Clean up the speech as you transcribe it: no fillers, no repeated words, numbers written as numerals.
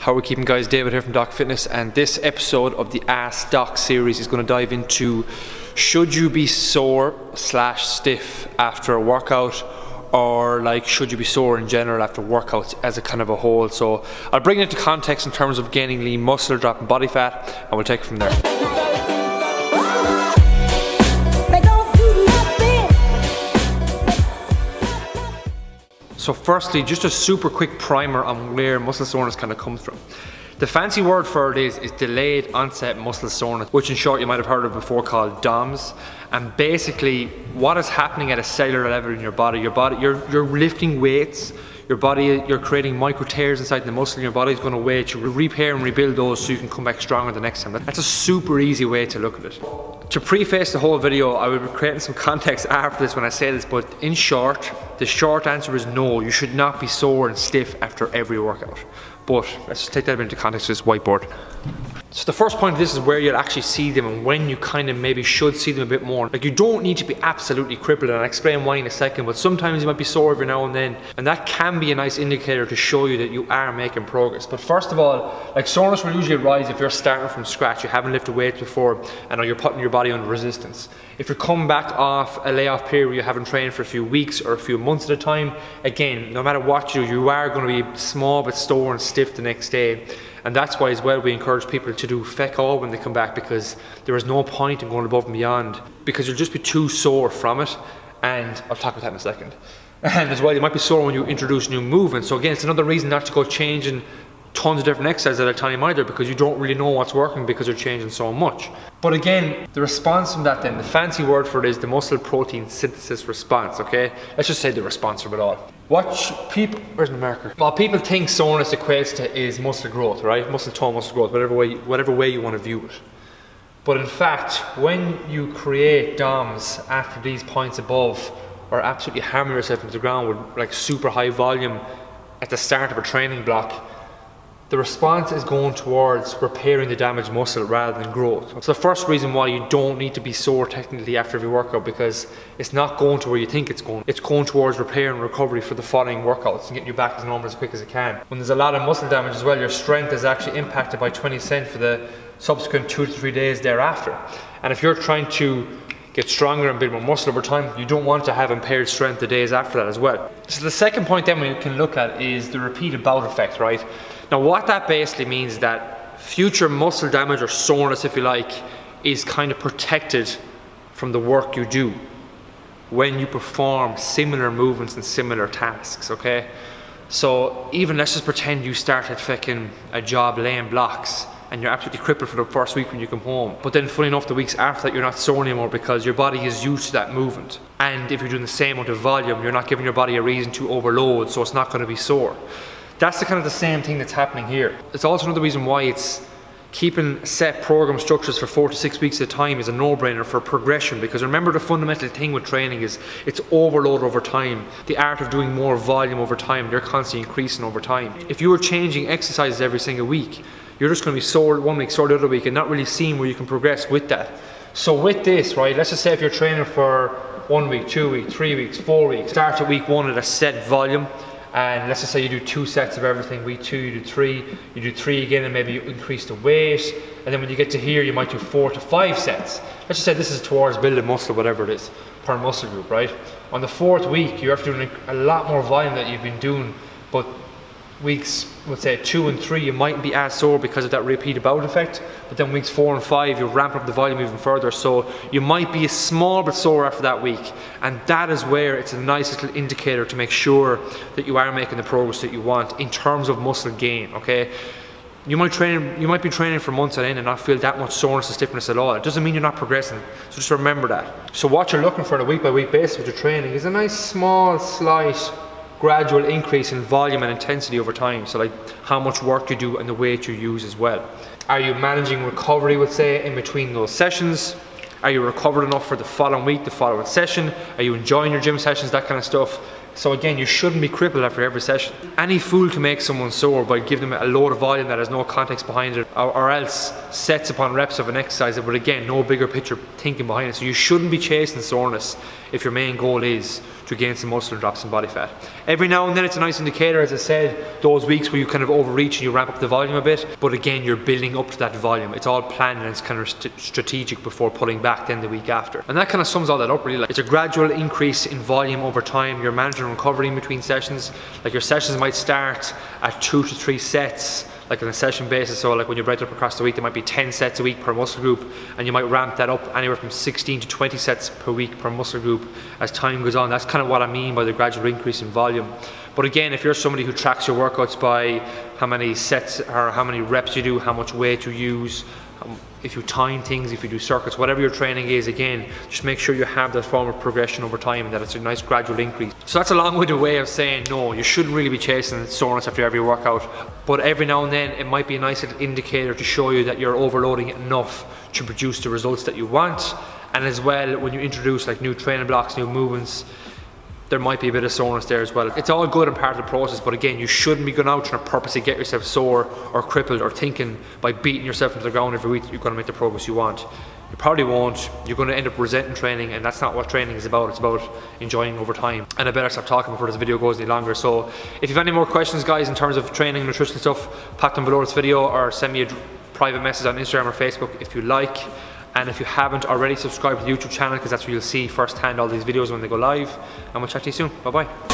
How are we keeping, guys? David here from Doc Fitness, and this episode of the Ask Doc series is going to dive into should you be sore / stiff after a workout, or like should you be sore in general after workouts as a kind of a whole. So I'll bring it into context in terms of gaining lean muscle, dropping body fat, and we'll take it from there. So firstly, just a super quick primer on where muscle soreness kind of comes from. The fancy word for it is delayed onset muscle soreness, which in short you might have heard of before, called DOMS. And basically what is happening at a cellular level in your body, you're lifting weights, you're creating micro tears inside the muscle, and your body's going to wait to repair and rebuild those so you can come back stronger the next time. That's a super easy way to look at it. To preface the whole video, I will be creating some context after this when I say this, but in short, the short answer is no, you should not be sore and stiff after every workout. But let's just take that into context with this whiteboard. So the first point of this is where you'll actually see them and when you kind of maybe should see them a bit more. Like, you don't need to be absolutely crippled, and I'll explain why in a second, but sometimes you might be sore every now and then, and that can be a nice indicator to show you that you are making progress. But first of all, like, soreness will usually arise if you're starting from scratch, you haven't lifted weights before, and you're putting your body under resistance. If you're coming back off a layoff period where you haven't trained for a few weeks or a few months at a time, again, no matter what you do, you are going to be small but sore and stiff the next day. And that's why as well we encourage people to do feck all when they come back, because there is no point in going above and beyond, because you'll just be too sore from it. And I'll talk about that in a second. And as well, you might be sore when you introduce new movements. So again, it's another reason not to go changing tons of different exercises at a time either, because you don't really know what's working because you're changing so much. But again, the response from that then, the fancy word for it is the muscle protein synthesis response, okay? Let's just say the response from it all. What people, where's my marker? Well, people think soreness equates to is muscle growth, right? Muscle tone, muscle growth, whatever way you want to view it. But in fact, when you create DOMs after these points above, or absolutely hammer yourself into the ground with like super high volume at the start of a training block, the response is going towards repairing the damaged muscle rather than growth. It's the first reason why you don't need to be sore technically after every workout, because it's not going to where you think it's going. It's going towards repair and recovery for the following workouts and getting you back as normal as quick as it can. When there's a lot of muscle damage as well, your strength is actually impacted by 20% for the subsequent 2 to 3 days thereafter. And if you're trying to get stronger and build more muscle over time, you don't want to have impaired strength the days after that as well. So the second point then we can look at is the repeated bout effect, right? Now what that basically means is that future muscle damage, or soreness if you like, is kind of protected from the work you do when you perform similar movements and similar tasks, okay? So even let's just pretend you start at fucking a job laying blocks and you're absolutely crippled for the first week when you come home. But then funny enough, the weeks after that you're not sore anymore because your body is used to that movement. And if you're doing the same amount of volume, you're not giving your body a reason to overload, so it's not going to be sore. That's the kind of the same thing that's happening here. It's also another reason why it's keeping set program structures for 4 to 6 weeks at a time is a no-brainer for progression, because remember, the fundamental thing with training is it's overload over time. The art of doing more volume over time, they're constantly increasing over time. If you were changing exercises every single week, you're just going to be sore one week, sore the other week, and not really seeing where you can progress with that. So with this, right, let's just say if you're training for 1 week, 2 weeks, 3 weeks, 4 weeks, start at week 1 at a set volume, and let's just say you do 2 sets of everything. Week 2 you do 3 again, and maybe you increase the weight, and then when you get to here you might do 4 to 5 sets. Let's just say this is towards building muscle, whatever it is, per muscle group, right? On the 4th week you're after doing a lot more volume that you've been doing, but weeks, let's say 2 and 3, you mightn't be as sore because of that repeated bout effect, but then weeks 4 and 5 you ramp up the volume even further, so you might be small but sore after that week. And that is where it's a nice little indicator to make sure that you are making the progress that you want in terms of muscle gain, okay? You might be training for months on end and not feel that much soreness and stiffness at all. It doesn't mean you're not progressing, so just remember that. So what you're looking for on a week by week basis with your training is a nice small, slight, gradual increase in volume and intensity over time. So like how much work you do and the weight you use as well. Are you managing recovery, let's say, in between those sessions? Are you recovered enough for the following week, the following session? Are you enjoying your gym sessions, that kind of stuff? So again, you shouldn't be crippled after every session. Any fool can make someone sore by giving them a load of volume that has no context behind it, or else sets upon reps of an exercise, but again, no bigger picture thinking behind it. So you shouldn't be chasing soreness if your main goal is to gain some muscle and drop some body fat. Every now and then it's a nice indicator, as I said, those weeks where you kind of overreach and you ramp up the volume a bit, but again, you're building up to that volume. It's all planned and it's kind of strategic before pulling back then the week after. And that kind of sums all that up really. Like, it's a gradual increase in volume over time. You're managing recovery in between sessions. Like, your sessions might start at 2 to 3 sets, like on a session basis. So like when you break it up across the week, there might be 10 sets a week per muscle group, and you might ramp that up anywhere from 16 to 20 sets per week per muscle group as time goes on. That's kind of what I mean by the gradual increase in volume. But again, if you're somebody who tracks your workouts by how many sets or how many reps you do, how much weight you use, if you time things, if you do circuits, whatever your training is, again, just make sure you have that form of progression over time and that it's a nice gradual increase. So that's a long-winded way of saying no, you shouldn't really be chasing soreness after every workout, but every now and then it might be a nice little indicator to show you that you're overloading it enough to produce the results that you want. And as well, when you introduce like new training blocks, new movements, there might be a bit of soreness there as well. It's all good and part of the process, but again, you shouldn't be going out trying to purposely get yourself sore or crippled or thinking by beating yourself into the ground every week that you're going to make the progress you want. You probably won't. You're going to end up resenting training, and that's not what training is about. It's about enjoying over time. And I better stop talking before this video goes any longer. So if you have any more questions, guys, in terms of training, nutrition stuff, pop them below this video or send me a private message on Instagram or Facebook if you like. And if you haven't already, subscribe to the YouTube channel, because that's where you'll see firsthand all these videos when they go live. And we'll chat to you soon. Bye bye.